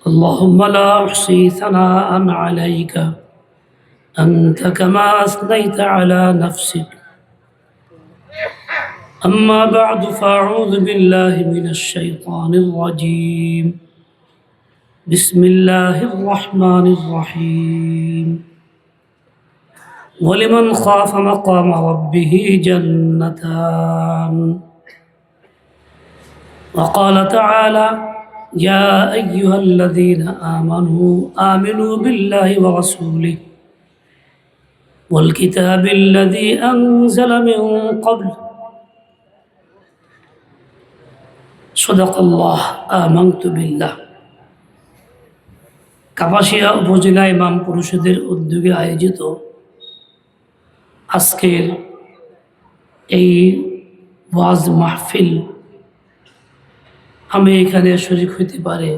اللهم لا أحصي ثناء عليك أنت كما أثنيت على نفسك أما بعد فأعوذ بالله من الشيطان الرجيم بسم الله الرحمن الرحيم ولمن خاف مقام ربه جنتان وقال تعالى يا أيها الذين آمنوا بالله ورسوله والكتاب الذي أنزل من قبل صدق الله آمنت بالله কাপাসিয়া উপজেলা ইমাম পরিষদের উদ্যোগে আয়োজিত আজকের এই ওয়াজ মাহফিল আমি এখানে শরীক হইতে পারে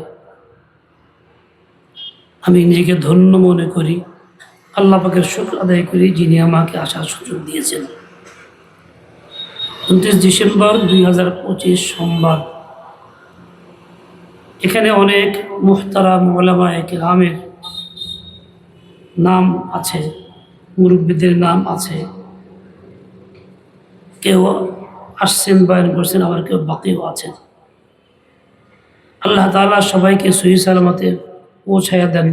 আমি নিজেকে ধন্য মনে করি। আল্লাহ পাকের শুকর আদায় করি যিনি আমাকে আসার সুযোগ দিয়েছেন। 29 ডিসেম্বর 2025 সোমবার এখানে অনেক মুহতারাম উলামায়ে কিরামের নাম আছে, মুরব্বীদের নাম আছে, কেউ আসছেন বয়ান করছেন, আবার কেউ বাকিও আছেন। আল্লাহ তাআলা সবাইকে সহি সালামতে পৌঁছায়া দেন,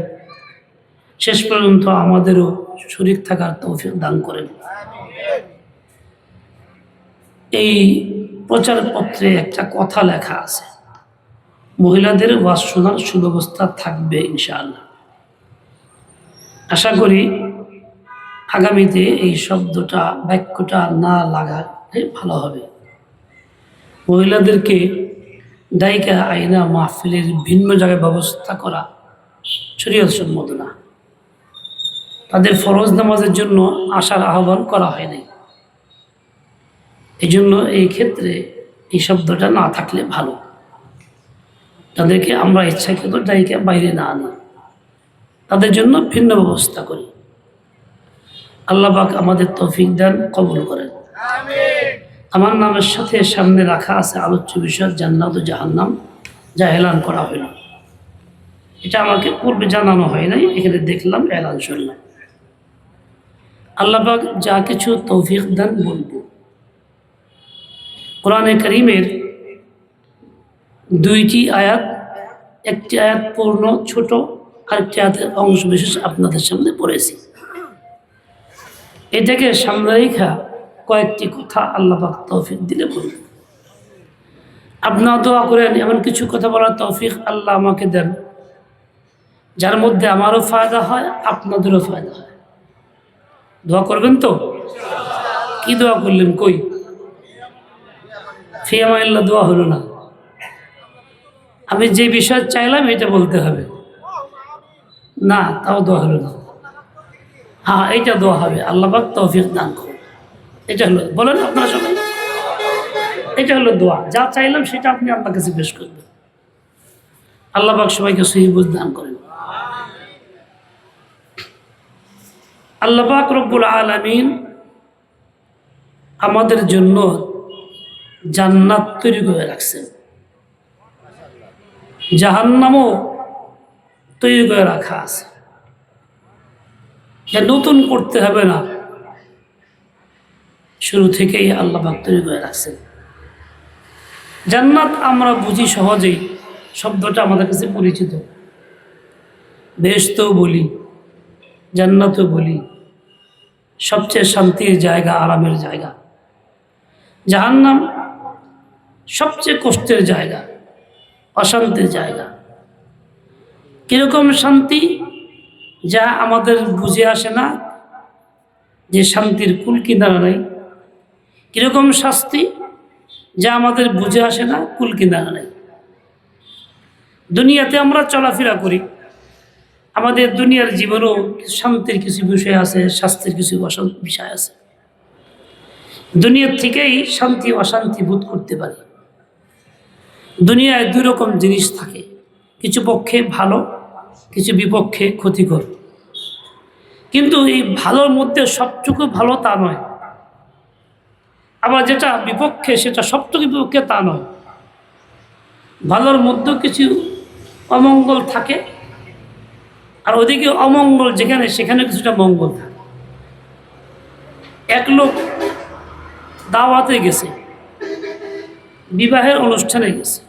শেষ পর্যন্ত আমাদেরও শরীক থাকার তৌফিক দান করেন। এই প্রচারপত্রে একটা কথা লেখা আছে, মহিলাদের ওয়াজ শোনার সুব্যবস্থা থাকবে ইনশাআল্লাহ। আশা করি আগামীতে এই শব্দটা বাক্যটা না লাগালে ভালো হবে। মহিলাদেরকে দায়িকা আইনা মাহফিলের ভিন্ন জায়গায় ব্যবস্থা করা শরীয়ত সম্মত না। তাদের ফরজ নামাজের জন্য আসার আহ্বান করা হয়নি। এই জন্য এই ক্ষেত্রে এই শব্দটা না থাকলে ভালো। তাদেরকে আমরা ইচ্ছাকৃত দায়িকা বাইরে না আনি, তাদের জন্য ভিন্ন ব্যবস্থা করি। আল্লাহ পাক আমাদের তৌফিক দান কবুল করেন। আমার নামের সাথে সামনে রাখা আছে আলোচ্য বিষয় জান্নাত ও জাহান্নাম, যা এলান করা হইল। এটা আমাকে পূর্বে জানানো হয় নাই, এখানে দেখলাম, এলান শুনলাম। আল্লাহ পাক যা কিছু তৌফিক দান বলবো। কোরআনে কারীমের 2টি আয়াত, একটি আয়াত পূর্ণ ছোট, আরেকটি আয়াতের অংশ বিশেষ আপনাদের সামনে পড়েছি। এটাকে সামনে রেখা কয়েকটি কথা আল্লাহ পাক তৌফিক দিলে বলব। আপনারা দোয়া করেন এমন কিছু কথা বলার তৌফিক আল্লাহ আমাকে দেন যার মধ্যে আমারও ফায়দা হয়, আপনাদেরও ফায়দা হয়। দোয়া করবেন তো? কি দোয়া করলেন? কই ফি আমানিল্লাহ দোয়া হলো না। আমি যে বিষয় চাইলাম এটা বলতে হবে না, তাও দোয়া হলো না। হ্যাঁ, এইটা দোয়া হবে, আল্লাহ পাক তৌফিক দান করুন। এটা হলো, বলেন আপনারা সবাই, এটা হলো দোয়া। যা চাইলাম সেটা আপনি আল্লাহর কাছে পেশ করবেন। আল্লাহ পাক সবাইকে সহি বুঝ দান করেন। আল্লাহ পাক রব্বুল আলামিন আমাদের জন্য জান্নাত তৈরি করে রাখছেন, জাহান্নামও তৈরি করে রাখা আছে। যা নতুন করতে হবে না, শুরু থেকেই আল্লাহ পাক তৈরি করে রাখছেন। জান্নাত আমরা বুঝি সহজেই, শব্দটা আমাদের কাছে পরিচিত। বেহেশতও বলি, জান্নাতও বলি, সবচেয়ে শান্তির জায়গা, আরামের জায়গা। জাহান্নাম সবচেয়ে কষ্টের জায়গা, অশান্তির জায়গা। কিরকম শান্তি যা আমাদের বুঝে আসে না, যে শান্তির কুল কিনারা নাই। কিরকম শাস্তি যা আমাদের বুঝে আসে না, কুল কিনারা নাই। দুনিয়াতে আমরা চলাফেরা করি, আমাদের দুনিয়ার জীবনেও শান্তির কিছু বিষয় আছে, শাস্তির কিছু বিষয় আছে। দুনিয়ার থেকেই শান্তি অশান্তি বোধ করতে পারি। দুনিয়ায় 2 রকম জিনিস থাকে, কিছু পক্ষে ভালো, কিছু বিপক্ষে ক্ষতিকর। কিন্তু এই ভালোর মধ্যে সবটুকু ভালো তা নয়, আবার যেটা বিপক্ষে সেটা সবটুকু বিপক্ষে তা নয়। ভালোর মধ্যে কিছু অমঙ্গল থাকে, আর ওদিকে অমঙ্গল যেখানে সেখানে কিছুটা মঙ্গল থাকে। এক লোক দাওয়াতে গেছে, বিবাহের অনুষ্ঠানে গেছে,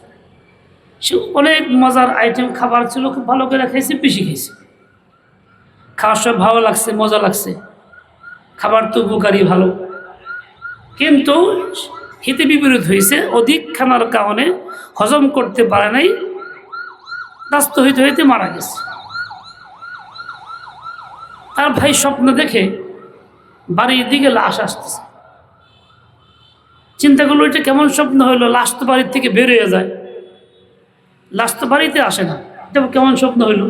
সে অনেক মজার আইটেম খাবার ছিল, খুব ভালো করে খাইছে, বেশি খাইছে, খাওয়ার সব ভালো লাগছে, মজা লাগছে, খাবার তো উপকারী ভালো, কিন্তু হিতে বিপরীত হয়েছে, অধিক খানার কারণে হজম করতে পারে নাই, ব্যস্ত হইতে হইতে মারা গেছে। তার ভাই স্বপ্ন দেখে বাড়ির দিকে লাশ আসতেছে, চিন্তা করলো এটা কেমন স্বপ্ন হইলো, লাশ তো বাড়ির থেকে বের হয়ে যায়, লাশ তো বাড়িতে আসে না, এটা কেমন স্বপ্ন হইল।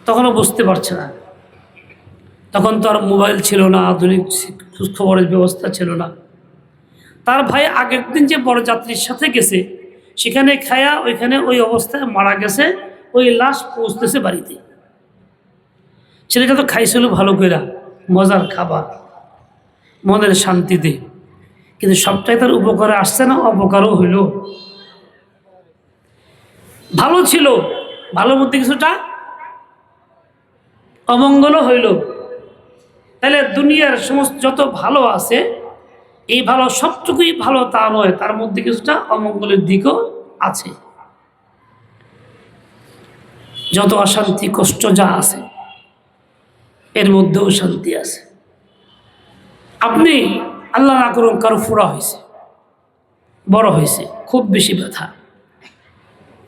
তখনও বুঝতে পারছে না, তখন তো আর মোবাইল ছিল না, আধুনিক খবরের ব্যবস্থা ছিল না। তার ভাই আগের দিন যে বরযাত্রীর সাথে গেছে, সেখানে খায়া ওইখানে ওই অবস্থায় মারা গেছে, ওই লাশ পৌঁছতেছে বাড়িতে। ছেলেটা তো খাইছিল ভালো করে, মজার খাবার, মনের শান্তিতে, কিন্তু সবটাই তার উপকারে আসছে না, অপকারও হইল। ভালো ছিল, ভালো মধ্যে কিছুটা অমঙ্গলও হইল। তাহলে দুনিয়ার সমস্ত যত ভালো আছে, এই ভালো সবটুকুই ভালো তা নয়, তার মধ্যে কিছুটা অমঙ্গলের দিকও আছে। যত অশান্তি কষ্ট যা আছে, এর মধ্যেও শান্তি আছে। আপনি আল্লাহ না করুন কারো ফোড়া হয়েছে, বড় হয়েছে, খুব বেশি ব্যথা,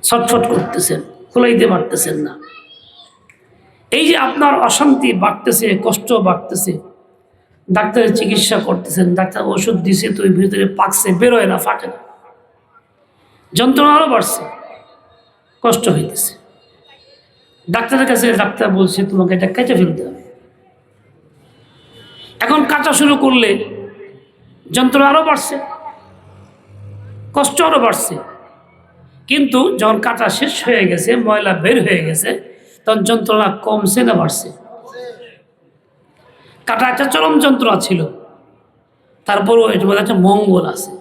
ছটফট করতেছেন, খোলাইতে পারতেছেন না, এই যে আপনার অশান্তি বাড়তেছে, কষ্ট বাড়তেছে, ডাক্তারের চিকিৎসা করতেছেন, ডাক্তার ওষুধ দিছে, তো ওই ভিতরে পাকছে, বেরোয় না, ফাটে না, যন্ত্রণা আরও বাড়ছে, কষ্ট হইতেছে। ডাক্তারের কাছে ডাক্তার বলছে তোমাকে এটা কেটে ফেলতে হবে। এখন কাটা শুরু করলে যন্ত্রণা আরও বাড়ছে, কষ্ট আরও বাড়ছে, কিন্তু যখন কাটা শেষ হয়ে গেছে, ময়লা বের হয়ে গেছে, তখন যন্ত্রণা কমছে না বাড়ছে? কাটা একটা চরম যন্ত্রণা ছিল, তারপরও এটার মধ্যে একটা মঙ্গল আছে।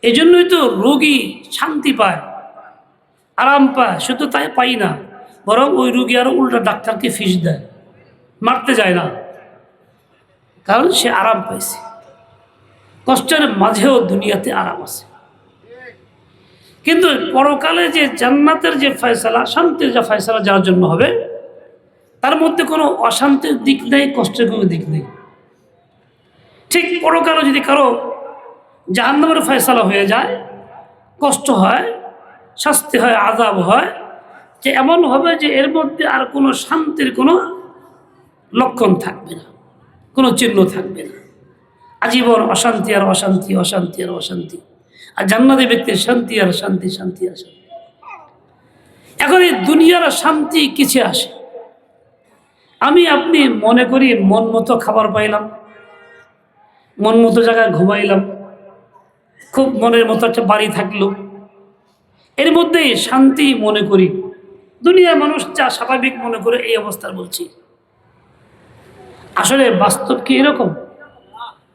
এই জন্যই তো রোগী শান্তি পায়, আরাম পায়, শুধু তাই পাই না, বরং ওই রোগী আরো উল্টা ডাক্তারকে ফিস দেয়, মারতে যায় না, কারণ সে আরাম পাইছে। কষ্টের মাঝেও দুনিয়াতে আরাম আছে। কিন্তু পরকালে যে জান্নাতের যে ফয়সালা, শান্তির যে ফয়সালা যাওয়ার জন্য হবে, তার মধ্যে কোনো অশান্তির দিক নেই, কষ্টের কোনো দিক নেই। ঠিক পরকালে যদি কারো জাহান্নামের ফয়সালা হয়ে যায়, কষ্ট হয়, শাস্তি হয়, আযাব হয়, যে এমন হবে যে এর মধ্যে আর কোনো শান্তির কোনো লক্ষণ থাকবে না, কোনো চিহ্ন থাকবে না, আজীবন অশান্তি আর অশান্তি, অশান্তি আর অশান্তি। আর জান্নাতি ব্যক্তির শান্তি আর শান্তি, শান্তি আর শান্তি। এখন এই দুনিয়ার শান্তি কিছু আসে, আমি আপনি মনে করি মন মতো খাবার পাইলাম, মন মতো জায়গায় ঘুমাইলাম, খুব মনের মতো একটা বাড়ি থাকলো, এর মধ্যেই শান্তি মনে করি। দুনিয়ার মানুষ যা স্বাভাবিক মনে করে এই অবস্থার বলছি। আসলে বাস্তব কি এরকম?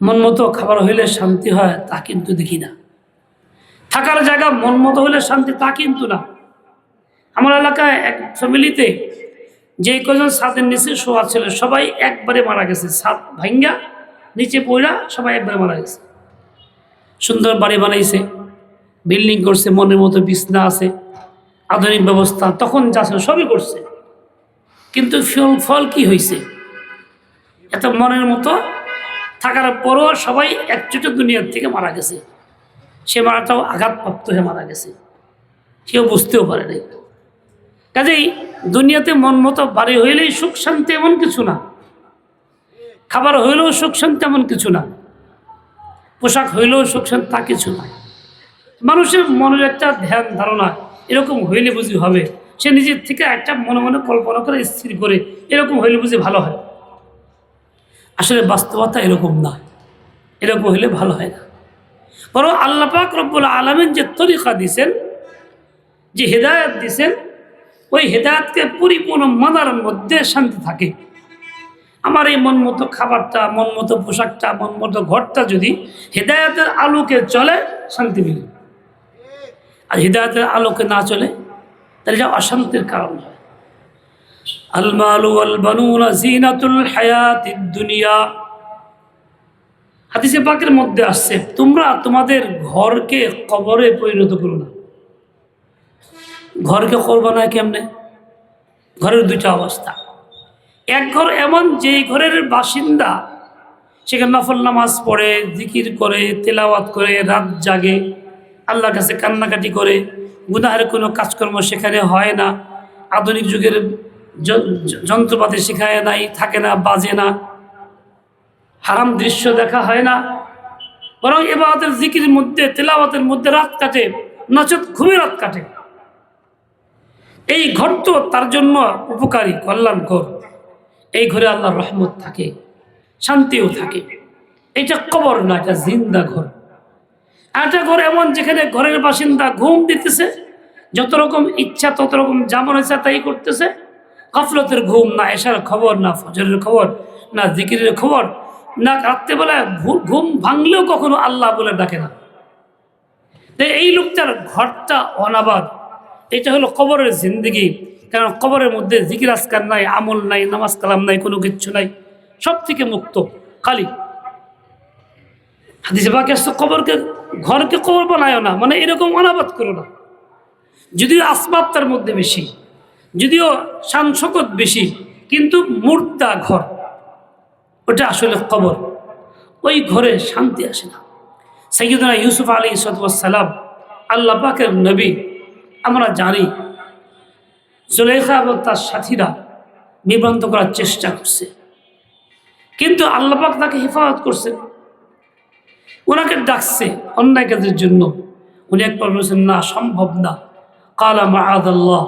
মন মতো খাবার হইলে শান্তি হয় তা কিন্তু দেখি না, থাকার জায়গা মন মতো হলে শান্তি তা কিন্তু না। আমার এলাকায় এক ফ্যামিলিতে যে কজন ছাদের নিচে শোয়া ছিল, সবাই একবারে মারা গেছে, ছাদ ভাঙ্গা নিচে পড়া সবাই একবারে মারা গেছে। সুন্দর বাড়ি বানাইছে, বিল্ডিং করছে, মনের মতো বিছনা আছে, আধুনিক ব্যবস্থা, তখন যা ছিল সবই করছে, কিন্তু ফল কি হয়েছে? এত মনের মতো থাকার পরও সবাই একচুটে দুনিয়ার থেকে মারা গেছে। সে মারাটাও আঘাতপ্রাপ্ত হয়ে মারা গেছে, কেউ বুঝতেও পারে নাই। কাজেই দুনিয়াতে মন মতো বাড়ি হইলেই সুখ শান্তি এমন কিছু না, খাবার হইলেও সুখ শান্তি এমন কিছু না, পোশাক হইলেও সুখ শান্তি তা কিছু না। মানুষের মনের একটা ধ্যান ধারণা এরকম হইলে বুঝি হবে, সে নিজের থেকে একটা মনে মনে কল্পনা করে স্থির করে এরকম হইলে বুঝি ভালো হয়। আসলে বাস্তবতা এরকম না, এরকম হইলে ভালো হয় না। বরং আল্লাহ পাক রব্বুল আলামিন যে তরিকা দিয়েছেন, যে হেদায়েত দিয়েছেন, ওই হেদায়েতকে পরিপূর্ণ মানার মধ্যে শান্তি থাকে। আমার এই মন মতো খাবারটা, মন মতো পোশাকটা, মন মতো ঘরটা যদি হেদায়েতের আলোকে চলে, শান্তি মিলে। আর হেদায়েতের আলোকে না চলে, তাহলে এটা অশান্তির কারণ হয়। আল মালু ওয়াল বানুনা জিনাতুল হায়াতিদ দুনিয়া, হাদিসে পাকের মধ্যে আসছে, তোমরা তোমাদের ঘরকে কবরে পরিণত করো না। ঘরকে করবা না কেমনে? ঘরের দুইটা অবস্থা। এক ঘর এমন যেই ঘরের বাসিন্দা সেখানে নফল নামাজ পড়ে, জিকির করে, তেলাওয়াত করে, রাত জাগে, আল্লাহর কাছে কান্নাকাটি করে, গুনাহের কোনো কাজকর্ম সেখানে হয় না, আধুনিক যুগের যন্ত্রপাতি শেখায় নাই, থাকে না, বাজে না, হারাম দৃশ্য দেখা হয় না, বরং ইবাদতের জিকিরের মধ্যে, তেলাওয়াতের মধ্যে রাত কাটে, নচেত ঘুমে রাত কাটে। এই ঘর তো তার জন্য উপকারী, কল্যাণকর। এই ঘরে আল্লাহর রহমত থাকে, শান্তিও থাকে। এটা কবর না, এটা জিন্দা ঘর। একটা ঘর এমন যেখানে ঘরের বাসিন্দা ঘুম দিতেছে, যত রকম ইচ্ছা তত রকম যেমন ইচ্ছা তাই করতেছে। গফলতের ঘুম, না এশার খবর, না ফজরের খবর, না জিকিরের খবর, না রাত্রেবেলা ঘুম ভাঙলেও কখনো আল্লাহ বলে ডাকে না। এই লোকটার ঘরটা অনাবাদ। এটা হলো কবরের জিন্দগি। কারণ কবরের মধ্যে জিকির আজকার নাই, আমল নাই, নামাজ কালাম নাই, কোনো কিচ্ছু নাই, সব থেকে মুক্ত, খালি। হাদিসে পাকে আসছে, কবরকে, ঘরকে কবর বানায় না, মানে এরকম অনাবাদ করো না। যদিও আসবাব তার মধ্যে বেশি, যদিও শান শকত বেশি, কিন্তু মুর্দা ঘর, ওটা আসলে কবর। ওই ঘরে শান্তি আসে না। সাইয়্যিদুনা ইউসুফ আলাইহিস সালাম, আল্লাহ পাকের নবী, আমরা জানি জুলাইখা এবং তার সাথীরা বিভ্রান্ত করার চেষ্টা করছে, কিন্তু আল্লাহ পাক তাকে হেফাজত করছেন। ওনাকে ডাকছে অন্যায় কাজের জন্য, উনি একবার বলেছেন, না, সম্ভব না। কালা মাআযাল্লাহ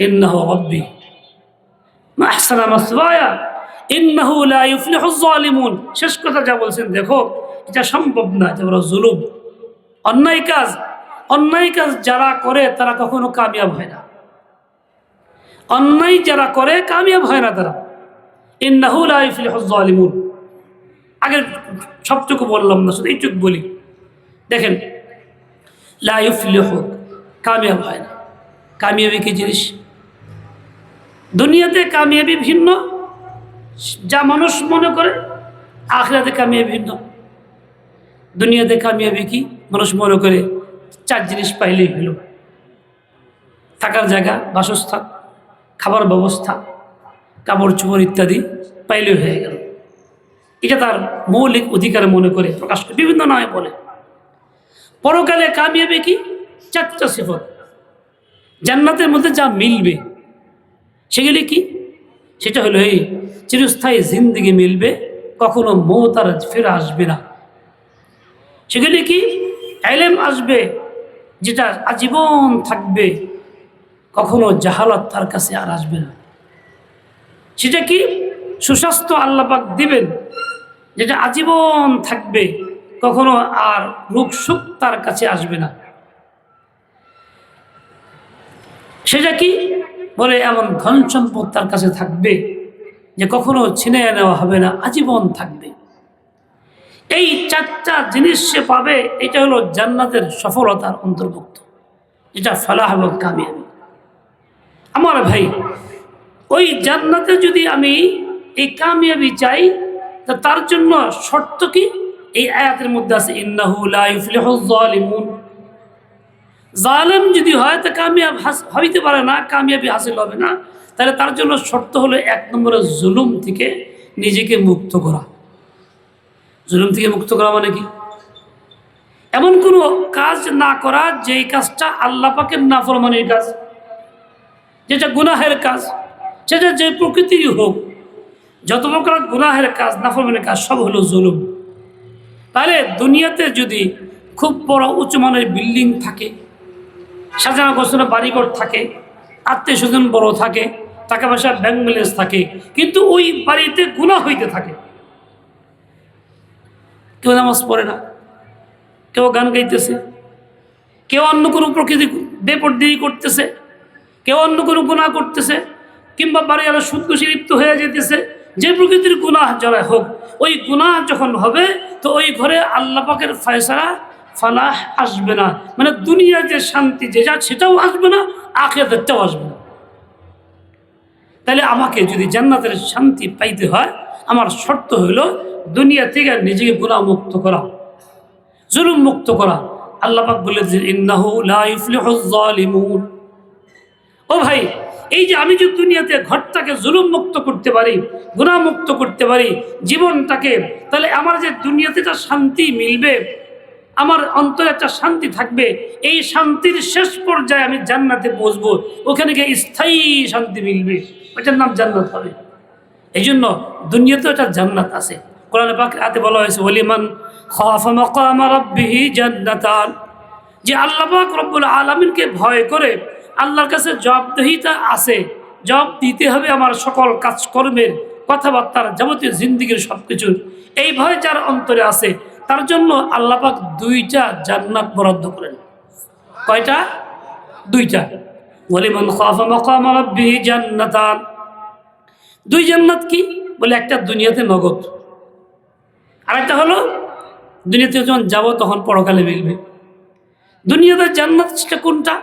ইন্নাহু রাব্বি মা আহসানা মাসওয়ায়া ইন্নাহু লা ইফলিহুজ যালিমুন। শেষ কথা যা বলছেন, দেখো এটা সম্ভব না, এটা বড় জুলুম, অন্যায় কাজ। অন্যায় কাজ যারা করে তারা কখনো কামিয়াব হয় না। অন্যায় যারা করে কামিয়াব হয় না তারা। ইন্নাহু লা ইফলিহুজ যালিমুন। আগের সবটুকু বললাম না, শুধু এইটুকু বলি। দেখেন, লা ইফলিহু, কামিয়াব হয় না। কামিয়াবি কি জিনিস? দুনিয়াতে কামিয়াবি ভিন্ন, যা মানুষ মনে করে, আখিরাতে কামিয়াবি ভিন্ন। দুনিয়াতে কামিয়াবি কি মানুষ মনে করে, 4 জিনিস পাইলেই হইল: থাকার জায়গা, বাসস্থান, খাবার ব্যবস্থা, কাপড় চোপড় ইত্যাদি পাইলেই হয়ে গেল। এটা তার মৌলিক অধিকার মনে করে প্রকাশ করে, বিভিন্ন নামে বলে। পরকালে কামিয়াবি কি? 4টা সিফত। জান্নাতের মধ্যে যা মিলবে সেগুলি কি? সেটা হলো এই চিরস্থায়ী জিন্দেগি মিলবে, কখনো মৌত আর ফিরে আসবে না। সেগুলি কি? ইলম আসবে যেটা আজীবন থাকবে, কখনো জাহালত তার কাছে আর আসবে না। সেটা কি? সুস্বাস্থ্য আল্লাহ পাক দিবেন, যেটা আজীবন থাকবে, কখনো আর রোগ সুখ তার কাছে আসবে না। সেটা কি? বলে এমন ধন সম্পদ তার কাছে থাকবে যে কখনো ছিনিয়ে নেওয়া হবে না, আজীবন থাকবে। এই 4টা জিনিস সে পাবে। এটা হলো জান্নাতের সফলতার অন্তর্ভুক্ত, যেটা ফালাহ এবং কামিয়াবি। আমার ভাই, ওই জান্নাতে যদি আমি এই কামিয়াবি চাই, তা তার জন্য শর্ত কি? এই আয়াতের মধ্যে আছে, ইন্নাহু লা ইফলিহুজ যালিমুন। জালেম যদি হয় তা কামিয়াব হইতে পারে না, কামিয়াবি হাসিল হবে না। তাহলে তার জন্য শর্ত হলো 1 নম্বরে জুলুম থেকে নিজেকে মুক্ত করা। জুলুম থেকে মুক্ত করা মানে কি? এমন কোনো কাজ না করা যেই কাজটা আল্লাহ পাকের নাফরমানির কাজ, যেটা গুনাহের কাজ, সেটা যে প্রকৃতিরই হোক। যত প্রকার গুনাহের কাজ, নাফরমানির কাজ, সব হলো জুলুম। তাহলে দুনিয়াতে যদি খুব বড় উঁচু মানের বিল্ডিং থাকে, সাজানো গোছানো বাড়িঘর থাকে, আত্মীয় স্বজন বড় থাকে, টাকা পয়সা ব্যাংক ব্যালেন্স থাকে, কিন্তু ওই বাড়িতে গুনাহ হইতে থাকে। কেউ নামাজ পড়ে না, কেউ গান গাইতেছে, কেউ অন্য কোনো প্রকৃতি বেপরদিই করতেছে, কেউ অন্য কোনো গুনাহ করতেছে, কিংবা বাড়ি আরো সুদঘুষি লিপ্ত হয়ে যেতেছে। যে প্রকৃতির গুনাহ যারা হোক, ওই গুনাহ যখন হবে তো ওই ঘরে আল্লাহ পাকের ফয়সালা ফালাহ আসবে না, মানে দুনিয়ার যে শান্তি যে যা সেটাও আসবে না, আখিরাতেরটাও আসবে না। তাহলে আমাকে যদি জান্নাতের শান্তি পাইতে হয়, আমার শর্ত হইল দুনিয়া থেকে নিজেকে গুনাহমুক্ত করা, জুলুম মুক্ত করা। আল্লাহ পাক বলেছেন ইন্নাহু লা ইফলিহুজ জালিমুন। ও ভাই, এই যে আমি যদি দুনিয়াতে ঘরটাকে জুলুম মুক্ত করতে পারি, গুনাহ মুক্ত করতে পারি জীবনটাকে, তাহলে আমার যে দুনিয়াতে একটা শান্তি মিলবে, আমার অন্তরে একটা শান্তি থাকবে। এই শান্তির শেষ পর্যায়ে আমি জান্নাতে পৌঁছবো, ওখানে গিয়ে স্থায়ী শান্তি মিলবে, ওইটার নাম জান্নাত হবে। এই জন্য দুনিয়াতে একটা জান্নাত আছে। কোরআনে পাক আয়াতে বলা হয়েছে ওয়ালিমান খাফা মাকামা রাব্বিহি জান্নাতান, যে আল্লাহ পাক রব্বুল আলামিনকে ভয় করে আল্লাহর কাছে জবাবদিহিতা আছে, জবাব দিতে হবে আমার সকল কাজকর্মের, কথাবার্তার, যাবতীয় জিন্দিগির সব কিছুর, এই ভয় যার অন্তরে আছে তার জন্য আল্লাহ পাক দুইটা জান্নাত বরাদ্দ করেন। কয়টা? দুইটা। ওয়ালিমান খাফা মাকামা রাব্বিহি জান্নাতান, দুই জান্নাত কি বলে? একটা দুনিয়াতে নগদ, আর একটা হলো দুনিয়াতে যখন যাব তখন পরকালে মিলবে। দুনিয়াতে জান্নাত সেটা কোনটা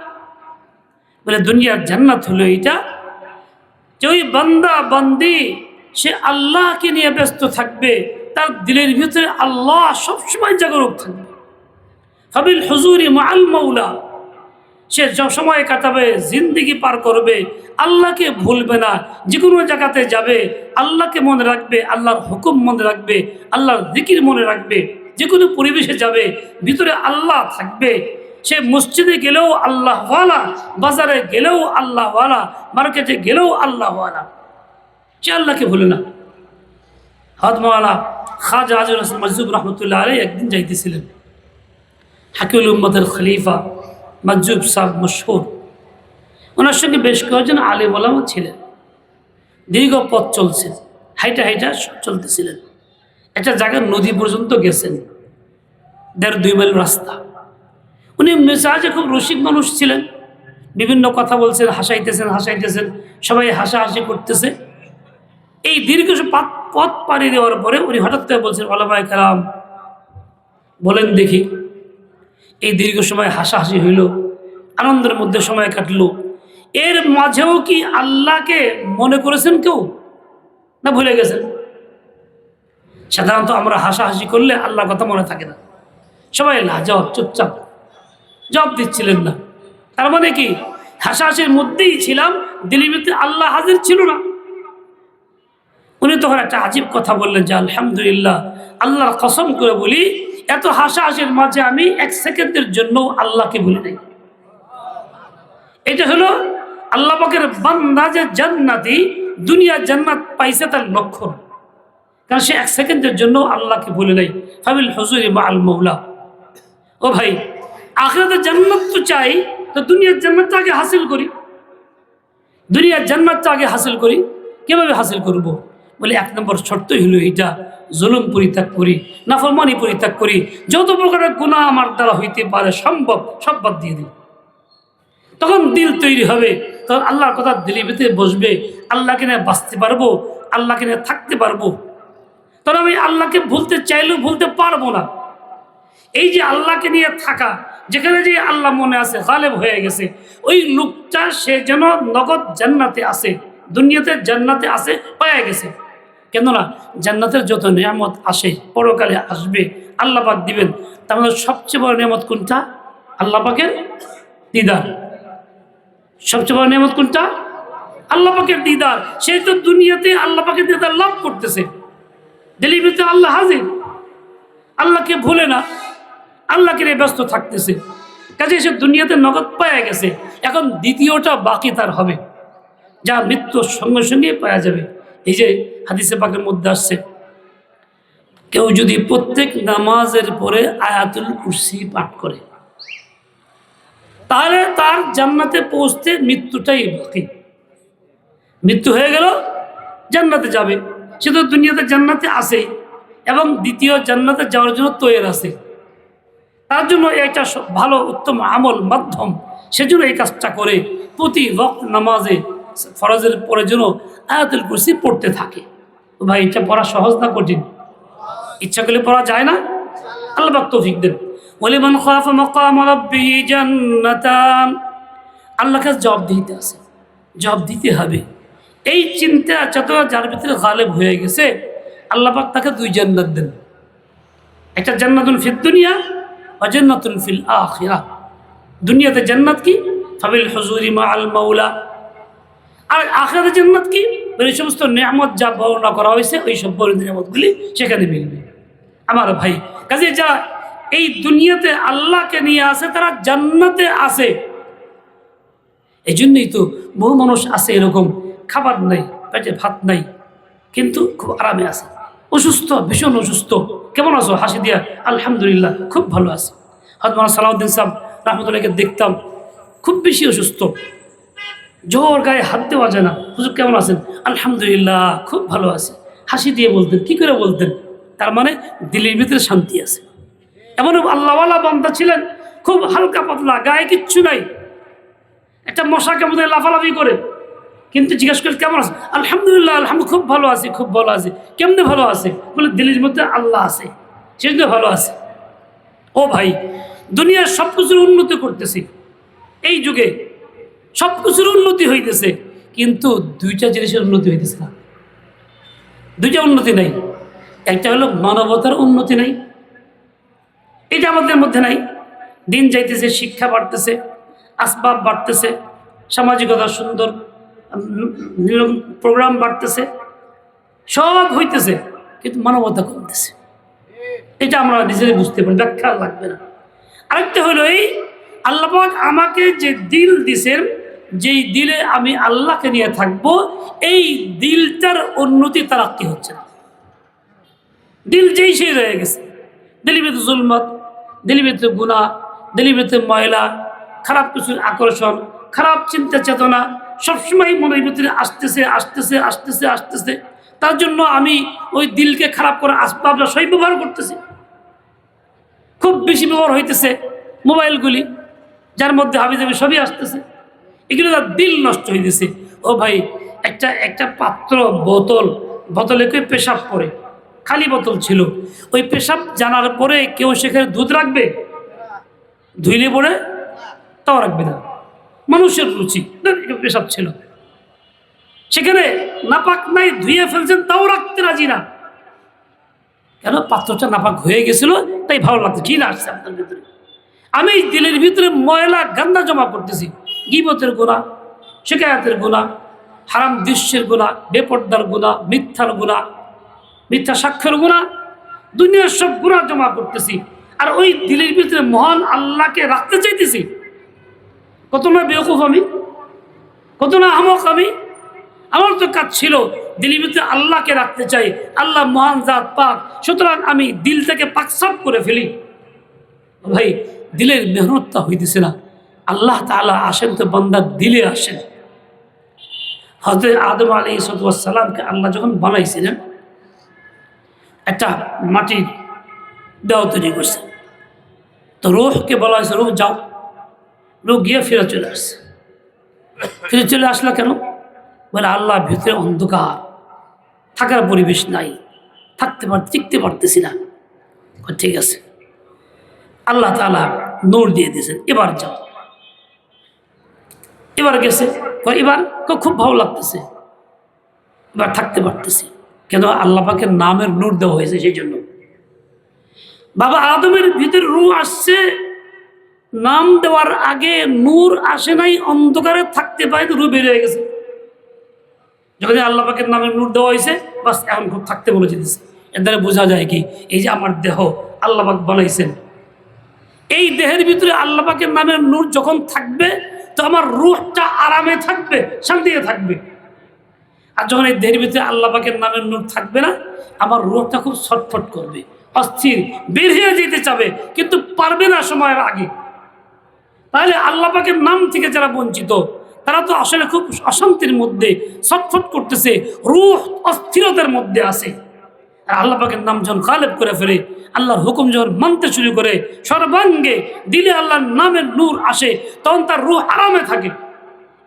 বলে? দুনিয়ার জান্নাত হলো এটা যে ওই বান্দা বান্দি সে আল্লাহকে নিয়ে ব্যস্ত থাকবে, তার দিলের ভিতরে আল্লাহ সবসময় জাগরুক থাকবে। ফাবিল হুজুরি মাআল মাওলা, সে সময় কাটাবে, জিন্দিগি পার করবে, আল্লাহকে ভুলবে না। যে কোনো জায়গাতে যাবে আল্লাহকে মনে রাখবে, আল্লাহর হুকুম মনে রাখবে, আল্লাহর জিকির মনে রাখবে। যে কোনো পরিবেশে যাবে ভিতরে আল্লাহ থাকবে। সে মসজিদে গেলেও আল্লাহওয়ালা, বাজারে গেলেও আল্লাহওয়ালা, মার্কেটে গেলেও আল্লাহওয়ালা, সে আল্লাহকে ভুলে না। হযরত খাজা আজর মাজুব রহমতুল্লাহ আলাইহি একদিন যাইতেছিলেন, হাকিউল উম্মতের খলিফা মাজুব সাহেব মশহুর, ওনার সঙ্গে বেশ কয়েকজন আলেম ওলামা ছিলেন। দীর্ঘ পথ চলছেন, হাইটা হাইটা চলতেছিলেন। একটা জায়গায় নদী পর্যন্ত গেছেন, 1.5-2 মাইল রাস্তা। উনি মেজাজে খুব রসিক মানুষ ছিলেন, বিভিন্ন কথা বলছেন, হাসাইতেছেন, সবাই হাসাহাসি করতেছে। এই দীর্ঘ পথ পাড়ি দেওয়ার পরে উনি হঠাৎ করে বলছেন, ওলামায়ে কেরাম বলেন দেখি। এই দীর্ঘ সময় হাসাহাসি হইল, আনন্দের মধ্যে সময় কাটলো। এর মাঝেও কি আল্লাহকে মনে করেছেন কেউ, না ভুলে গেছেন? সাধারণত আমরা হাসাহাসি করলে আল্লাহর কথা মনে থাকে না, সবাই লাজবাব, চুপচাপ, জবাব দিচ্ছিলেন না। তার মানে কি হাসাহাসির মধ্যেই ছিলাম, দিলের ভিতরে আল্লাহ হাজির ছিল না। উনি তখন একটা আজীব কথা বললেন যে আলহামদুলিল্লাহ, আল্লাহর কসম করে বলি, এত হাসাহাসির মাঝে আমি 1 সেকেন্ডের জন্য আল্লাহকে ভুলি নাই। এটা হলো আল্লাহ পাকের বান্দা যে জান্নাতি, দুনিয়া জান্নাত পাইছে তার লক্ষণ, কারণ সে 1 সেকেন্ডের জন্য আল্লাহকে ভুলে নাই। ফাবিল হুজুরি মাআল মাওলা। ও ভাই, আখিরাতের জান্নাত তো চাই, তো দুনিয়ার জান্নাতটা আগে হাসিল করি। দুনিয়ার জান্নাতটা আগে হাসিল করি। কিভাবে হাসিল করব? বলে 1 নম্বর শর্তই হলো এইটা, জুলুম পরিত্যাগ করি, নাফরমানি পরিত্যাগ করি, যত প্রকারের গুনাহ আমার দ্বারা হইতে পারে সম্ভব সব বাদ দিয়ে দিই। তখন দিল তৈরি হবে, তখন আল্লাহর কথা দিলের ভিতরে বসবে, আল্লাহকে নিয়ে বাঁচতে পারবো, আল্লাহকে নিয়ে থাকতে পারবো। তখন আমি আল্লাহকে ভুলতে চাইলেও ভুলতে পারবো না। এই যে আল্লাহকে নিয়ে থাকা, যেখানে যে আল্লাহ মনে আছে, গালেব হয়ে গেছে, ওই লোকটা সে যেন নগদ জান্নাতে আছে, দুনিয়াতে জান্নাতে আছে, পাওয়া গেছে। কেননা জান্নাতের যত নিয়ামত আসে পরকালে আসবে, আল্লাহ পাক দিবেন। তার মধ্যে সবচেয়ে বড় নিয়ামত কোনটা? আল্লাহ পাকের দিদার। সবচেয়ে বড় নিয়ামত কোনটা? আল্লাহ পাকের দিদার। সেই তো দুনিয়াতে আল্লাহ পাকের দিদার লাভ করতেছে, দিলের ভিতরে আল্লাহ হাজির, আল্লাহকে ভুলে না, আল্লাহকে নিয়ে ব্যস্ত থাকতেছে। কাজে সে দুনিয়াতে নগদ পাওয়া গেছে। এখন দ্বিতীয়টা বাকি তার হবে, যা মৃত্যুর সঙ্গে সঙ্গে পাওয়া যাবে। এই যে হাদিসে পাকের মধ্যে আসছে, কেউ যদি প্রত্যেক নামাজের পরে আয়াতুল কুরসি পাঠ করে, তাহলে তার জান্নাতে পৌঁছতে মৃত্যুটাই বাকি। মৃত্যু হয়ে গেল, জান্নাতে যাবে। সে তো দুনিয়াতে জান্নাতে আসে এবং দ্বিতীয় জান্নাতে যাওয়ার জন্য তৈরি আছে। তার জন্য এটা ভালো উত্তম আমল মাধ্যম, সেজন্য এই কাজটা করে প্রতি ওয়াক্ত নামাজে ফরজের পরে যেন আয়াতুল কুরসি পড়তে থাকে। ভাই, এটা পড়া সহজ না কঠিন? ইচ্ছা করলে পড়া যায় না? আল্লাহ পাক তৌফিক দেন। ওয়ালিমান খাফা মাকাম রাব্বিহি জান্নাতান। আল্লাহর কাছে জবাব দিতে আছে, জবাব দিতে হবে। এই চিন্তা চেতনা যার ভিতরে গালেব হয়ে গেছে, আল্লাহ পাক তাকে দুই জান্নাত দেন। একটা জান্নাতুন ফিদ দুনিয়া ওয়া জান্নাতুন ফিল আখিরাহ। দুনিয়াতে জান্নাত কি? ফাবিল হুজুরি মা আল মাওলা। আর আখিরাতে জান্নাত কি? ওই সমস্ত নিয়ামত যা বর্ণনা করা হয়েছে ওই সব বর্ণিত নিয়ামতগুলি সেখানে মিলবে। আমার ভাই, কাজে যারা এই দুনিয়াতে আল্লাহকে নিয়ে আসে তারা জান্নাতে আসে। এই জন্যই তো বহু মানুষ আছে এরকম, খাবার নাই, পেটে ভাত নাই, কিন্তু খুব আরামে আছে। অসুস্থ, ভীষণ অসুস্থ, কেমন আছো? হাসি দিয়া আলহামদুলিল্লাহ খুব ভালো আছে। হয়তো মানে সালাউদ্দিন সাহেব রহমতুল্লাহকে দেখতাম, খুব বেশি অসুস্থ, জ্বর, গায়ে হাত দেওয়া যায় না। হুজুর কেমন আছেন? আলহামদুলিল্লাহ খুব ভালো আছে। হাসি দিয়ে বলতেন। কি করে বলতেন? তার মানে দিলের ভিতরে শান্তি আছে। এমন আল্লাহওয়ালা বান্দা ছিলেন, খুব হালকা পাতলা, গায়ে কিচ্ছু নাই, একটা মশা কেমন লাফালাফি করে, কিন্তু জিজ্ঞাসা করে কেমন আছে? আলহামদুলিল্লাহ, আলহামদুলিল্লাহ খুব ভালো আছে, খুব ভালো আছে। কেমনে ভালো আছে? বলে দিলের মধ্যে আল্লাহ আছে, সেজন্য ভালো আছে। ও ভাই, দুনিয়ার সব কিছুর উন্নতি করতেছি, এই যুগে সব কিছুর উন্নতি হইতেছে, কিন্তু দুইটা জিনিসের উন্নতি হইতেছে না। দুইটা উন্নতি নাই। একটা হলো মানবতার উন্নতি নাই, এটা আমাদের মধ্যে নাই। দিন যাইতেছে, শিক্ষা বাড়তেছে, আসবাব বাড়তেছে, সামাজিকতা সুন্দর প্রোগ্রাম বাড়তেছে, সব হইতেছে, কিন্তু মানবতা কমতেছে। এটা আমরা নিজেরাই বুঝতে পারি, ব্যাখ্যা লাগবে না। আরেকটা হলো এই আল্লাহ পাক আমাকে যে দিল দিছেন, যেই দিলে আমি আল্লাহকে নিয়ে থাকবো, এই দিলটার উন্নতি তারাক্কি হচ্ছে না। দিল যেই সেই রয়ে গেছে, দিলের ভিতরে জুলমত, দিলের ভিতরে গুনাহ, দিলের ভিতরে ময়লা, খারাপ কিছুর আকর্ষণ, খারাপ চিন্তা চেতনা সবসময় মনের ভিতরে আসতেছে আসতেছে আসতেছে আসতেছে। তার জন্য আমি ওই দিলকে খারাপ করার আসবাবটা সই ব্যবহার করতেছি, খুব বেশি ব্যবহার হইতেছে মোবাইলগুলি, যার মধ্যে হাবিজাবি সবই আসতেছে, এগুলো তার দিল নষ্ট হইতেছে। ও ভাই, একটা পাত্র, বোতলে কেউ পেশাব করে, খালি বোতল ছিল, ওই পেশাব জানার পরে কেউ সেখানে দুধ রাখবে? ধুইলে পরে তাও রাখবে না। মানুষের রুচি, পেশাব ছিল সেখানে, নাপাক নাই, ধুয়ে ফেলছেন, তাও রাখতে রাজি না। কেন? পাত্রটা নাপাক হয়ে গেছিল, তাই ভালো লাগতো, ঘৃণা আসছে আপনার ভিতরে। আমি দিলের ভিতরে ময়লা গান্দা জমা করতেছি, গীবতের গুনাহ, শিকায়াতের গুনাহ, হারাম দৃশ্যের গুনাহ, বেপর্দার গুনাহ, মিথ্যার গুনাহ, মিথ্যা সাক্ষ্যের গুনাহ, দুনিয়ার সব গুনাহ জমা করতেছি। আর ওই দিলের ভিতরে মহান আল্লাহকে রাখতে চাইতেছি। কত না বেওকুফ আমি, কত না আহমক আমি। আমার তো কাজ ছিল দিলের ভিতরে আল্লাহকে রাখতে চাই, আল্লাহ মহান জাত পাক, সুতরাং আমি দিল থেকে পাকসাপ করে ফেলি। ভাই, দিলের মেহনতটা হইতেছে না। আল্লাহ তাআলা আসেন তো বান্দার দিলে আসেন। হযরত আদম আলাইহিস সালামকে আল্লাহ যখন বানাইছিলেন, একটা মাটির দেহ তৈরি করছে, তো রূহকে বলা হয়েছে, রূহ যাও। রূহ গিয়ে ফিরে চলে আসছে। ফিরে চলে আসলো কেন? বলে আল্লাহ ভিতরে অন্ধকার, থাকার পরিবেশ নাই, টিকতে পারতেছি না। ঠিক আছে, আল্লাহ তাআলা নূর দিয়ে দিয়েছেন, এবার যাও। এবার গেছে, এবার খুব ভালো লাগতেছে, এবার থাকতে পারতেছি। কেন? আল্লাহ পাকের নামের নূর দেওয়া হয়েছে, সেই জন্য। বাবা আদমের ভিতরে রূহ আসছে, নাম দেওয়ার আগে নূর আসে নাই, অন্ধকারে থাকতে পারে, তো রূহ বের হয়ে গেছে। যখন আল্লাহ পাকের নামের নূর দেওয়া হয়েছে, বাস এখন খুব থাকতে বলে যেতেছে। এর দ্বারা বোঝা যায় কি, এই যে আমার দেহ আল্লাহ পাক বানাইছেন, এই দেহের ভিতরে আল্লাহ পাকের নামের নূর যখন থাকবে, তো আমার রূহটা আরামে থাকবে, শান্তিতে থাকবে। আর যখন এই দেহের ভিতরে আল্লাহ পাকের নামের নূর থাকবে না, আমার রূহটা খুব ছটফট করবে, অস্থির, বের হয়ে যেতে চাবে, কিন্তু পারবে না সময়ের আগে। তাহলে আল্লাহ পাকের নাম থেকে যারা বঞ্চিত, তারা তো আসলে খুব অশান্তির মধ্যে ছটফট করতেছে, রূহ অস্থিরতার মধ্যে আছে। আর আল্লাহ পাকের নাম যখন গালেব করে ফেলে, আল্লাহর হুকুম যখন মানতে শুরু করে, সর্বাঙ্গে দিলে আল্লাহর নামের নূর আসে, তখন তার রূহ আরামে থাকে।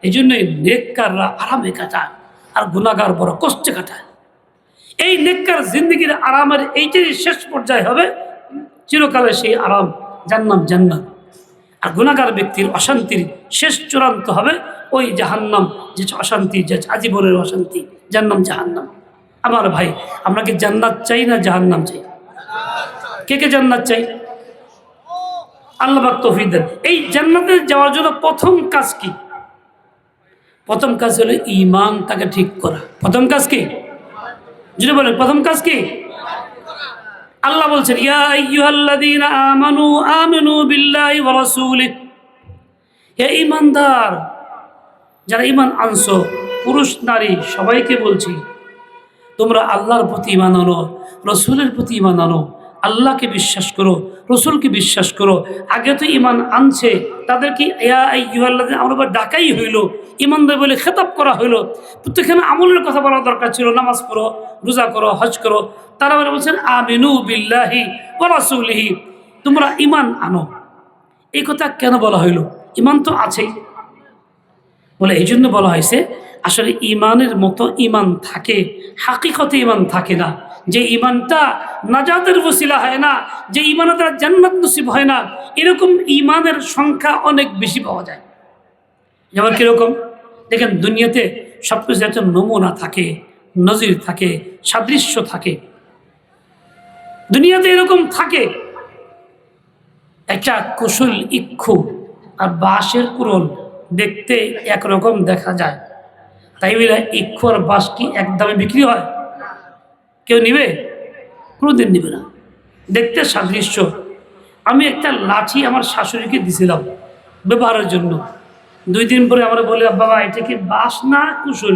এই জন্যই নেককাররা আরামে কাটায়, আর গুনাহগার বড় কষ্টে কাটায়। এই নেককার জিন্দগির আরামের এইটাই শেষ পর্যায়ে হবে, চিরকালে সেই আরাম জান্নাত জান্নাত। আর গুনাহগার ব্যক্তির অশান্তির শেষ চূড়ান্ত হবে ওই জাহান্নাম, যে অশান্তি, যে আজীবনের অশান্তি, জান্নাম জাহান্নাম। আমার ভাই, আমরা কি জান্নাত চাই না জাহান্নাম চাই? কে কে জান্নাত চাই? আল্লাহ পাক তৌফিক দেন। এই জান্নাতে যাওয়ার জন্য প্রথম কাজ কি? প্রথম কাজ হলো ঈমানটাকে ঠিক করা। প্রথম কাজ কি? যদি বলেন প্রথম কাজ কি? আল্লাহ বলছেন, ইয়া আইয়ুহাল্লাযীনা আমানু আমিনু বিল্লাহি ওয়া রাসূলিহি, হে ঈমানদার, যারা ঈমান আনছো, পুরুষ নারী সবাইকে বলছি, তোমরা আল্লাহর প্রতি ঈমান আনো, রসুলের প্রতি ঈমান আনো। আল্লাহকে বিশ্বাস করো, রসুলকে বিশ্বাস করো। আগে তো ঈমান আনছে, তাদেরকে ইয়া আইয়ুহাল্লাযীনা আমরা ডাকাই হইল, ঈমানদার বলে খেতাব করা হইল। প্রত্যেকখানে আমলের কথা বলা দরকার ছিল, নামাজ পড়ো, রোজা করো, হজ করো। তারা বলছেন আমিনু বিল্লাহি ওয়া রাসূলিহি, তোমরা ঈমান আনো। এই কথা কেন বলা হইল? ঈমান তো আছেই বলে এই জন্য বলা হয়েছে। আসলে ঈমানের মতো ঈমান থাকে, হাকিকতে ঈমান থাকে না। যে ঈমানটা নাজাতের ওসিলা হয় না, যে ঈমানের দ্বারা জান্নাত নসিব হয় না, এরকম ঈমানের সংখ্যা অনেক বেশি পাওয়া যায়। যেমন কীরকম? দেখেন, দুনিয়াতে সব কিছু একটা নমুনা থাকে, নজির থাকে, সাদৃশ্য থাকে। দুনিয়াতে এরকম থাকে, একটা কুশল ইক্ষু আর বাঁশের কুড়োল দেখতে একরকম দেখা যায়, তাই বলে ইক্ষু আর বাঁশ কি এক দামে বিক্রি হয়? কেউ নিবে? কোনোদিন নিবে না। দেখতে সাদৃশ্য। আমি একটা লাঠি আমার শাশুড়িকে দিছিলাম ব্যবহারের জন্য। 2 দিন পরে আমরা বলি, বাবা এটা কি বাঁশ না কুশল?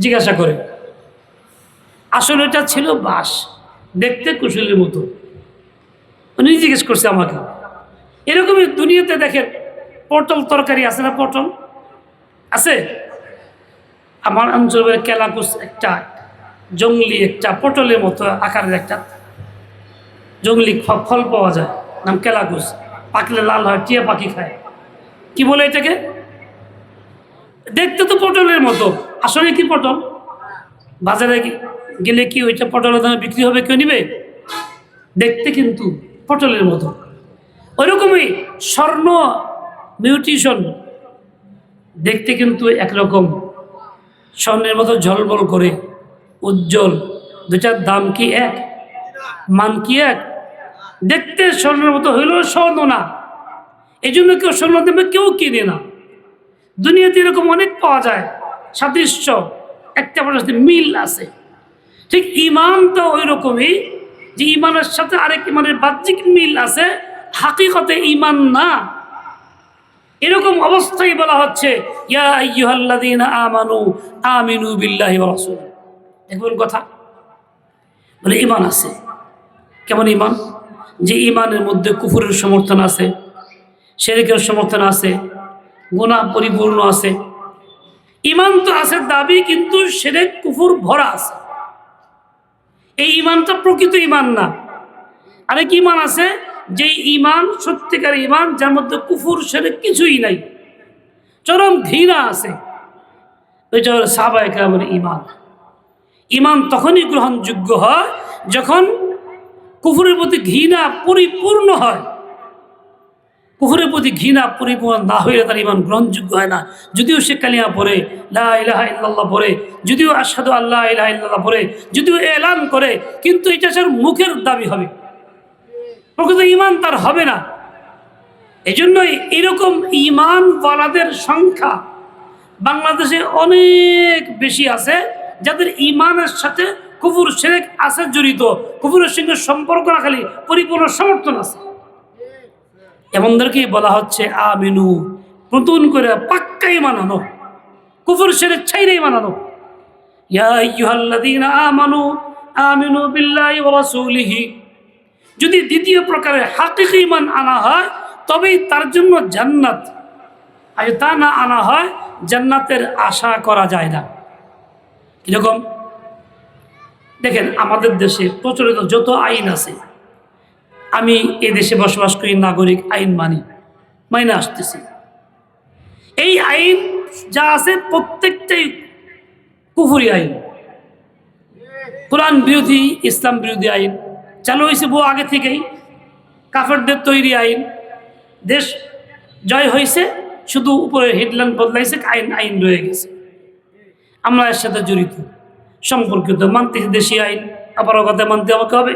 জিজ্ঞাসা করে। আসলে এটা ছিল বাঁশ, দেখতে কুশলের মতো। উনি জিজ্ঞেস করছে আমাকে। এরকমই দুনিয়াতে দেখেন, পটল তরকারি আছে না? পটল আছে আমার অঞ্চলের কেলাকুচ, একটা জঙ্গলি একটা পটলের মতো আকারের একটা জঙ্গলি ফল পাওয়া যায়, নাম কেলাকুচ। পাকলে লাল হয়, টিয়া পাখি খায়। কি বলে এটাকে? দেখতে তো পটলের মতো, আসলে কি পটল? বাজারে গেলে কি ওইটা পটলের দামে বিক্রি হবে? কেউ নিবে? দেখতে কিন্তু পটলের মতো। ওইরকমই স্বর্ণ মিউটিশন, দেখতে কিন্তু একরকম, স্বর্ণের মতো ঝলমল করে, উজ্জ্বল। দুটার দাম কি এক? মান কি এক? দেখতে স্বর্ণের মতো হইলেও স্বর্ণ না, এই জন্য কেউ স্বর্ণ দেবে, কেউ কিনে না। দুনিয়াতে এরকম অনেক পাওয়া যায় সাদৃশ্য, একটা সাথে মিল আছে। ঠিক ঈমান তো ওই রকমই, যে ঈমানের সাথে আরেক ঈমানের বাহ্যিক মিল আছে, হাকিকতে ঈমান না। এরকম অবস্থায় বলা হচ্ছে, ইয়া আইয়ুহাল্লাযীনা আমানু আমিনু বিল্লাহি ওয়া রাসূলিহি। দেখুন কথা বলে ঈমান আছে। কেমন ঈমান? যে ঈমানের মধ্যে কুফরের সমর্থন আছে, শিরকের সমর্থন আছে, গুনাহ পরিপূর্ণ আছে। ঈমান তো আছে দাবি, কিন্তু শিরক কুফর ভরা আছে। এই ঈমানটা প্রকৃত ঈমান না। আরেক ঈমান আছে, যে ঈমান সত্যিকার ঈমান, যার মধ্যে কুফর শিরক কিছুই নাই, চরম ঘৃণা আছে। ওইটা হলো সাহাবায়ে কেরামের ঈমান। ঈমান তখনই গ্রহণযোগ্য হয় যখন কুফরের প্রতি ঘৃণা পরিপূর্ণ হয়। কুফরের প্রতি ঘৃণা পরিপূর্ণ না হইলে তার ঈমান গ্রহণযোগ্য হয় না। যদিও সে কালিমা পড়ে, লা ইলাহা ইল্লাল্লাহ পড়ে, যদিও আশহাদু আল্লা ইলাহা ইল্লাল্লাহ পড়ে, যদিও এলান করে, কিন্তু এটা তার মুখের দাবি হবে, প্রকৃত ঈমান তার হবে না। এই জন্যই এরকম ঈমানওয়ালাদের সংখ্যা বাংলাদেশে অনেক বেশি আছে, যাদের ঈমানের সাথে কুফর শিরক আছে জড়িত, কুফরের সঙ্গে সম্পর্ক না, খালি পরিপূর্ণ সমর্থন আছে। এমনদেরকেই বলা হচ্ছে আমিনু, নতুন করে পাক্কা ঈমান আনো, কুফর শিরক ছাইরে ঈমান আনো। ইয়া আইয়ুহাল্লাযীনা আমানু আমিনু বিল্লাহি ওয়া রাসূলিহি। যদি দ্বিতীয় প্রকারের হাকিকি ঈমান আনা হয়, তবেই তার জন্য জান্নাত। আর তা না আনা হয়, জান্নাতের আশা করা যায় না। কিরকম? দেখেন, আমাদের দেশে প্রচলিত যত আইন আছে, আমি এই দেশে বসবাস করি, নাগরিক আইন মাইনে আসতেছি। এই আইন যা আছে প্রত্যেকটাই কুফরি আইন, কোরআন বিরোধী, ইসলাম বিরোধী আইন চালু হয়েছে বহু আগে থেকেই। কাফেরদের তৈরি আইন, দেশ জয় হয়েছে, শুধু উপরে হেডলাইন বদলাইছে, আইন আইন রয়ে গেছে। আমরা এর সাথে জড়িত, সম্পর্কিত, মানতেছি দেশি আইন, আবার কথা মানতে আমাকে হবে।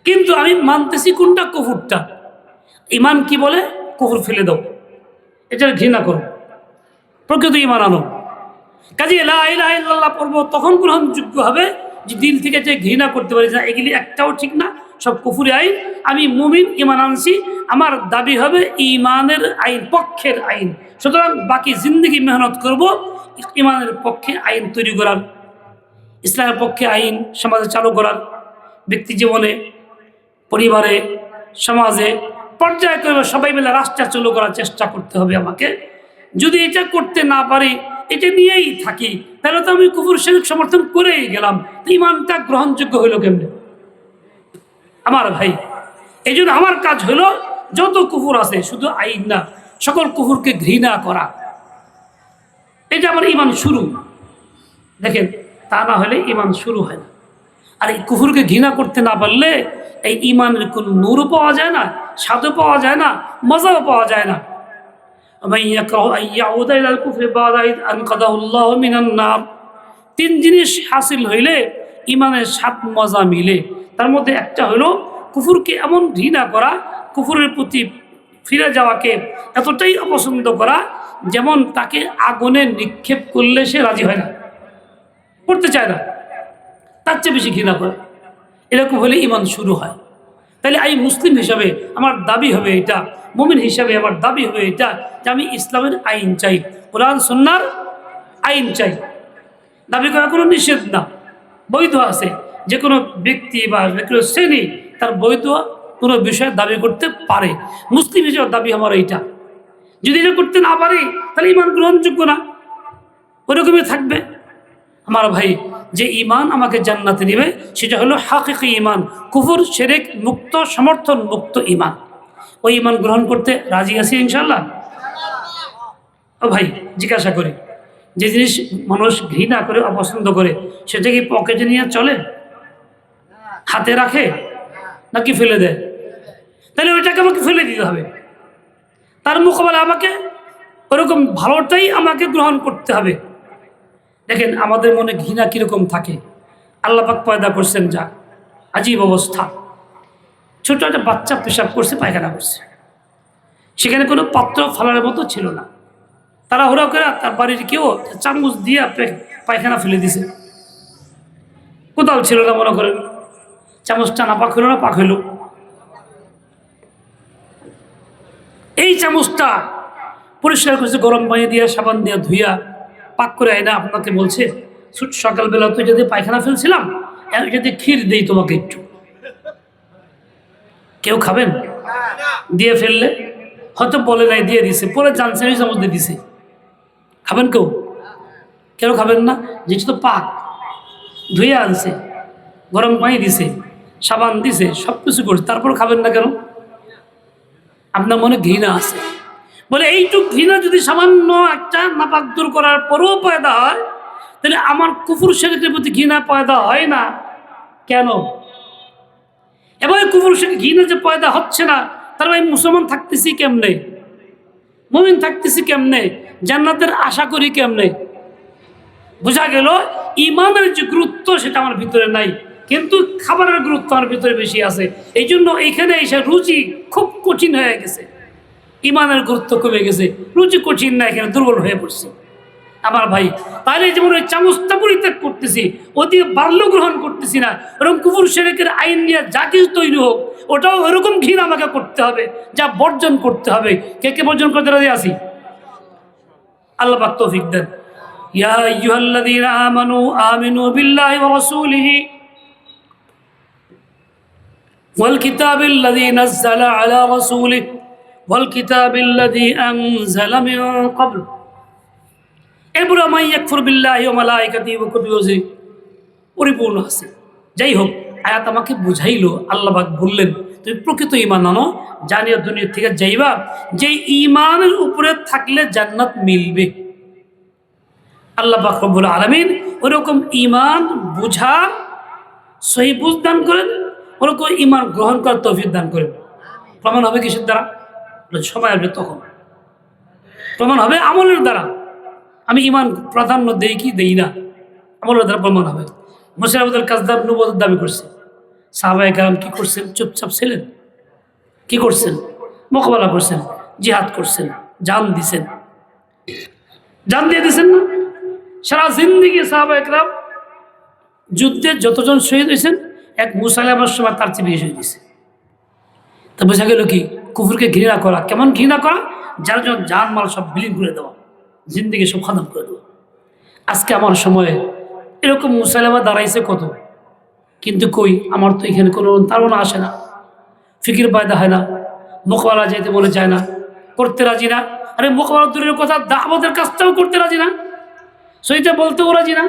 কিন্তু আমি মানতেছি কোনটা? কুফুরটা। ইমান কি বলে? কুফুর ফেলে দাও, এটা ঘৃণা করো, প্রকৃত ইমান আনো। কাজে লা ইলাহা ইল্লাল্লাহ পড়বো, তখন গ্রহণযোগ্য হবে যে দিল থেকে যে ঘৃণা করতে পারি না, এগুলি একটাও ঠিক না, সব কুফুরি আইন। আমি মুমিন, ইমান আনছি, আমার দাবি হবে ইমানের আইন, পক্ষের আইন। সুতরাং বাকি জিন্দগি মেহনত করব ইমানের পক্ষে আইন তৈরি করার, ইসলামের পক্ষে আইন সমাজে চালু করার, ব্যক্তি জীবনে, পরিবারে, সমাজে, পর্যায়ক্রমে সবাই মিলে রাষ্ট্র চালু করার চেষ্টা করতে হবে আমাকে। যদি এটা করতে না পারি, এটা নিয়েই থাকি, তাহলে তো আমি কুফর শিরক সমর্থন করেই গেলাম, তো ইমানটা গ্রহণযোগ্য হইল কেমনে? আমার ভাই, এই জন্য আমার কাজ হলো যত কুফর আছে, শুধু আইন না, সকল কুফরকে ঘৃণা করা। এটা আমার ইমান শুরু। দেখেন, তা না হলে ইমান শুরু হয় না। আর এই কুফরকে ঘৃণা করতে না পারলে এই ইমানের কোনো নূরও পাওয়া যায় না, স্বাদও পাওয়া যায় না, মজাও পাওয়া যায় না। তিন জিনিস হাসিল হইলে ইমানের স্বাদ মজা মিলে। তার মধ্যে একটা হলো কুফরকে এমন ঘৃণা করা, কুফরের প্রতি ফিরে যাওয়াকে এতটাই অপছন্দ করা, যেমন তাকে আগুনে নিক্ষেপ করলে সে রাজি হয় না, করতে চায় না, তার চেয়ে বেশি ঘৃণা করে। এরকম হলে ইমান শুরু হয়। তাহলে আমি মুসলিম হিসাবে আমার দাবি হবে এটা, মুমিন হিসাবে আমার দাবি হবে এটা, যে আমি ইসলামের আইন চাই, কোরআন সুন্নাহর আইন চাই। দাবি করা কোনো নিষেধ না, বৈধ আছে। যে কোনো ব্যক্তি বা যে কোনো শ্রেণী তার বৈধ কোনো বিষয়ে দাবি করতে পারে। মুসলিম হিসেবে দাবি আমার এইটা। যদি এটা করতে না পারি, তাহলে ইমান গ্রহণযোগ্য না, ওরকমই থাকবে। আমার ভাই, যে ইমান আমাকে জান্নাতে নেবে সেটা হলো হাকিকি ইমান, কুফর শিরক মুক্ত, সমর্থন মুক্ত ইমান। ওই ইমান গ্রহণ করতে রাজি আছি ইনশাল্লাহ? ও ভাই, জিজ্ঞাসা করি, যে জিনিস মানুষ ঘৃণা করে, অপছন্দ করে, সেটা কি পকেটে নিয়ে চলে, হাতে রাখে, নাকি ফেলে দেয়? তাহলে ওইটাকে আমাকে ফেলে দিতে হবে। তার মোকাবেলা আমাকে ওরকম ভালোটাই আমাকে গ্রহণ করতে হবে। দেখেন, আমাদের মনে ঘৃণা কীরকম থাকে। আল্লাহ পাক পয়দা করছেন যা আজীব অবস্থা। ছোট একটা বাচ্চা পেশাব করছে, পায়খানা করছে, সেখানে কোনো পাত্র ফালার মতো ছিল না। তারা হুড়া করে তার বাড়ির কেউ চামচ দিয়ে পায়খানা ফেলে দিছে, কোথাও ছিল না। মনে করেন চামচটা না পাক হইল না, পাক হইল। এই চামচটা পরিষ্কার করছে, গরম পানি দিয়ে, সাবান দিয়ে ধুইয়া পাক করে আয়না আপনাকে বলছে, সকালবেলা তো যদি পায়খানা ফেলছিলাম, যদি ক্ষীর দেই তোমাকে একটু, কেউ খাবেন? দিয়ে ফেললে হয়তো বলে নাই, দিয়ে দিছে, পরে জানছে ওই চামচ দিয়ে দিছে, খাবেন কেউ? কেউ খাবেন না। যেটা তো পাক, ধুয়ে আনছে, গরম পানি দিছে, সাবান দিছে, সব কিছু করছে, তারপর খাবেন না কেন? আপনার মনে ঘৃণা আছে। বলে এইটুক ঘৃণা যদি সামান্য একটা নাপাক দূর করার পরেও পয়দা হয়, তাহলে আমার কুফর শিরকের প্রতি ঘৃণা পয়দা হয় না কেন? এবার কুফর শিরক ঘৃণা যে পয়দা হচ্ছে না, তার আমি মুসলমান থাকতেছি কেমনে, মুমিন থাকতেছি কেমনে, জান্নাতের আশা করি কেমনে? বোঝা গেল ইমানের যে গুরুত্ব সেটা আমার ভিতরে নাই, কিন্তু খাবারের গুরুত্ব আমার ভিতরে বেশি আছে। এই জন্য এইখানে এসে রুচি খুব কঠিন হয়ে গেছে, ইমানের গুরুত্ব কমে গেছে, রুচি কঠিন না, এখানে দুর্বল হয়ে পড়ছে। আমার ভাই, তাহলে যেমন ওই চামচটা পরিত্যাগ করতেছি, ওদিকে বাড়লেও গ্রহণ করতেছি না, এরকম কুফর শিরকের আইন নিয়ে যা কিছু তৈরি হোক, ওটাও এরকম ঘৃণা আমাকে করতে হবে, যা বর্জন করতে হবে। কে কে বর্জন করতে রাজি আছি? আল্লাহ পাক তৌফিক দেন। ইয়া আইয়ুহাল্লাযীনা আমানু আমিনু বিল্লাহি ওয়া রাসূলিহি ওয়াল কিতাবিল্লাযী নাযালা আলা রাসূলিহি ওয়াল কিতাবিল্লাযী আনজালা মিন ক্বাবল। এরপরে মান ইয়াকফুর বিল্লাহি ওয়া মালাইকাতিহি ওয়া কুতুবিহি পরিপূর্ণ আছে। যাই হোক, আয়াত আমাকে বুঝাইলো, আল্লাহ পাক বললেন তুমি প্রকৃত ঈমান আনো, জানিও দুনিয়া থেকে যাইবা, যে ঈমানের উপরে থাকলে জান্নাত মিলবে। আল্লাহ পাক রব্বুল আলামিন ওরকম ঈমান বুঝা সহি বুঝ দান করেন, ওরকম ইমান গ্রহণ করার তৌফিক দান করেন। প্রমাণ হবে কিসের দ্বারা? সময় আসবে তখন প্রমাণ হবে আমলের দ্বারা। আমি ইমান প্রাধান্য দেই কি দেই না, আমলের দ্বারা প্রমাণ হবে। মুসাইলামাতুল কাযযাব নবুয়তের দাবি করছে, সাহাবায়ে কেরাম কি করছেন? চুপচাপ ছিলেন। কি করছেন? মোকাবেলা করছেন, জিহাদ করছেন, জান দিছেন, জান দিয়ে দিছেন না? সারা জিন্দেগি সাহাবায়ে কেরাম যুদ্ধে যতজন শহীদ হয়েছেন, এক মুসাইলামার সময় তার চেয়ে বেশি শহীদ হয়েছে। তা বোঝা গেল কি? কুফরকে ঘৃণা করা। কেমন ঘৃণা করা? যার জন্য জান মাল সব বিলীন করে দেওয়া, জিন্দেগি সব খতম করে দেওয়া। আজকে আমার সময়ে এরকম মুসাইলামা দাঁড়াইছে কত, কিন্তু কই আমার তো এখানে কোনো ধারণা আসে না, ফিকির পায়দা হয় না, মোকাবেলা যেতে বলে যায় না, করতে রাজি না। আরে মোকাবেলা দূরের কথা, দাওয়াতের কাজটাও করতে রাজি না, সেইটা বলতেও রাজি না,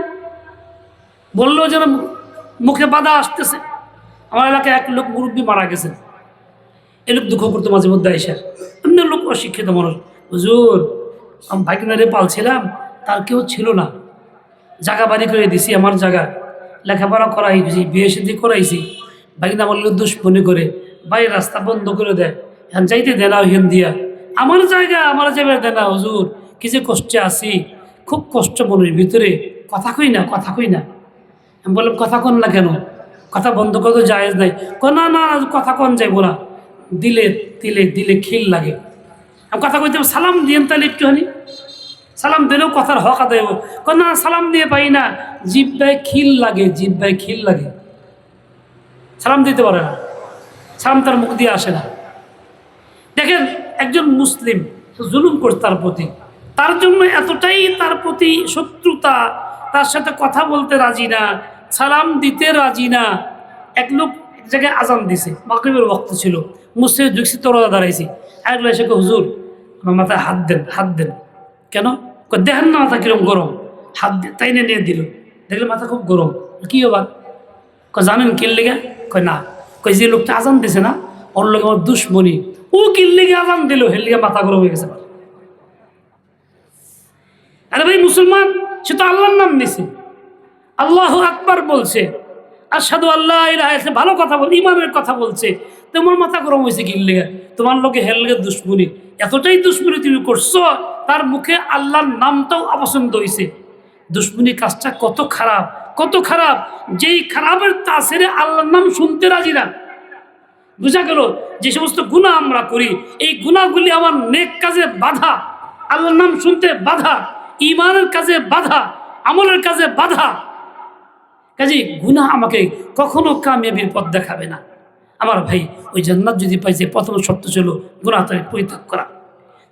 বললেও যেন মুখে বাধা আসতেছে। আমার এলাকায় এক লোক মুরব্বী মারা গেছেন, এ লোক দুঃখ করতো মাঝে মধ্যে আইসা। অন্য লোক অশিক্ষিত মানুষ, হুজুর আমি ভাইকনারে পালছিলাম, তার কেউ ছিল না, জায়গা বাড়ি করে দিছি, আমার জায়গা লেখাপড়া করাইছি, বিয়ে শাদী করাইছি, ভাইকনা বললে দুশ্মনী করে, ভাই রাস্তা বন্ধ করে দেয়, এখন যাইতে দেনা ওইখান দিয়া, আমার জায়গা আমার যাবে দেনা। হুজুর কি যে কষ্টে আছি, খুব কষ্ট মনের ভিতরে, কথা কই না, কথা কই না। আমি বললাম কথা কন না কেন? কথা বন্ধ করে তো জায়েজ নাই। না না কথা কন যাইব না, দিলে দিলে দিলে খিল লাগে। আমি কথা কইতে সালাম দিয়েন তাহলে একটুখানি, সালাম দিলেও কথার হক আদায় হবে। না সালাম দিয়ে পাই না, জিব্বায় খিল লাগে, জিব্বায় খিল লাগে, সালাম দিতে পারে না, সালাম তার মুখ দিয়ে আসে না। দেখেন একজন মুসলিম জুলুম করছে তার প্রতি, তার জন্য এতটাই তার প্রতি শত্রুতা, তার সাথে কথা বলতে রাজি না, সালাম দিতে রাজি না। এক লোক এক জায়গায় আজান দিছে, মাগরিবের ওয়াক্ত ছিল, মুসলিম ঢুকছি, তোরা দাঁড়াইছি, একলা এসে হুজুর আমার মাথায় হাত দেন, হাত দেন। কেন? দেখেন না মাথা কিরম গরম, হাত তাই নিয়ে দিল, দেখলে মাথা খুব গরম। কি হবার? জানেন কিল লেগে? কয় না। কয় যে লোকটা আজান দিছে না, ওর লোক আমার দুশ্মনী, ও কিল লেগে আজান দিল, হের লেগে মাথা গরম হয়ে গেছে। আরে ভাই মুসলমান, সে তো আল্লাহর নাম নিছে, আল্লাহু আকবার বলছে, আশহাদু আল্লাহ ইলাহা ইল্লাল্লাহ, ভালো কথা বল, ইমানের কথা বলছে, তোমার মাথা গরম হয়েছে কিল লেগে? তোমার লোকে হের লেগে দুশ্মনী, এতটাই দুশ্মনী তুমি করছো, তার মুখে আল্লাহর নামটাও অপছন্দ হয়েছে। দুশ্মনী কাজটা কত খারাপ, কত খারাপ, যেই খারাপের তাসিরে আল্লাহর নাম শুনতে রাজি না। বুঝা গেল? যে সমস্ত গুনাহ আমরা করি, এই গুনাহগুলি আমার নেক কাজে বাধা, আল্লাহর নাম শুনতে বাধা, ইমানের কাজে বাধা, আমলের কাজে বাধা। কাজে গুনাহ আমাকে কখনো কামিয়াবির পথ দেখাবে না। আমার ভাই, ওই জান্নাত যদি পাইছে, প্রথম শর্ত ছিল গুনাহ থেকে পরিত্যাগ করা।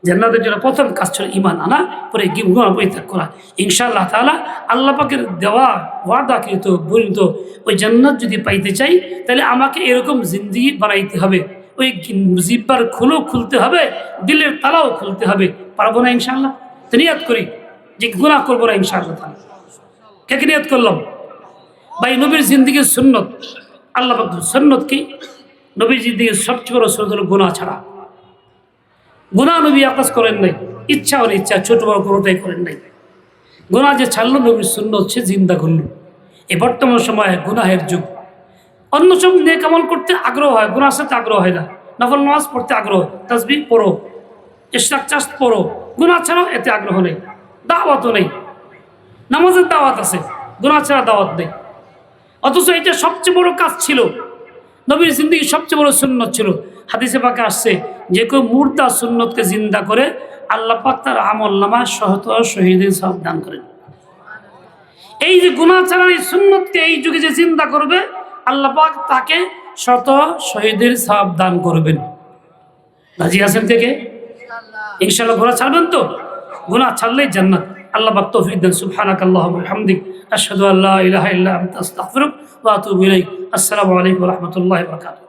জান্নাতের জন্য প্রথম কাজ ছিল ইমান আনা, পরে গুনাহ পরিত্যাগ করা। ইনশাআল্লাহ তাআলা আল্লাহ পাকের দেওয়া ওয়াদাকৃত বর্ণিত ওই জান্নাত যদি পাইতে চাই, তাহলে আমাকে এরকম জিন্দেগি বানাইতে হবে। ওই জিব্বার খুলতে হবে, দিলের তালাও খুলতে হবে। পারবো না ইনশাআল্লাহ? তো নিয়ত করি যে গুনাহ করবো না ইনশাআল্লাহ তাআলা। কে নিয়ত করলাম? ভাই নবীর জিন্দেগির সুন্নত, আল্লাহ পাক সুন্নত কি? নবীর জিন্দেগির সবচেয়ে বড় সুন্নত হলো গুনাহ ছাড়া। গুনাহ নবী আকাশ করেন নাই, ইচ্ছা আর ইচ্ছা, ছোট বড় কোনোটাই করেন নাই। গুনাহ যে ছাড়লো, নবীর সুন্নত সে জিন্দা করল। এই বর্তমান সময়ে গুনাহের যুগ। অন্য সব নেক আমল করতে আগ্রহ হয়, গুনাহের সাথে আগ্রহ হয় না। নফল নামাজ পড়তে আগ্রহ, তাসবিহ পড়ো, ইশরাক চাষ পড়ো, গুনাহ ছাড়াও এতে আগ্রহ নেই, দাওয়াতও নেই। নামাজের দাওয়াত আছে, গুনাহ ছাড়া দাওয়াত নেই। অথচ এটা সবচেয়ে বড় কাজ ছিল, নবীর জিন্দেগি সবচেয়ে বড় সুন্নত ছিল। হাদিসে পাকে আসছে, যে কেউ মুর্দা সুন্নতকে জিন্দা করে, আল্লাহ পাক তার আমল নামায় শত শহীদের সওয়াব দান করেন। এই যে গুনাহ ছাড়া এই সুন্নতকে এই যুগে যে জিন্দা করবে, আল্লাহ পাক তাকে শত শহীদের সওয়াব দান করবেন। রাজি আছেন থেকে? ইনশাআল্লাহ গুনাহ ছাড়বেন তো? গুনাহ ছাড়লেই জান্নাত। আল্লাহ পাক তৌফিক দেন। সুবহানাকাল্লাহুম্মা ওয়া বিহামদিক, আশহাদু আল্লা ইলাহা ইল্লা আনতা, আস্তাগফিরুকা ওয়া আতুবু ইলাইক। আসসালামু আলাইকুম ওয়া রাহমাতুল্লাহি ওয়া বারাকাতুহু।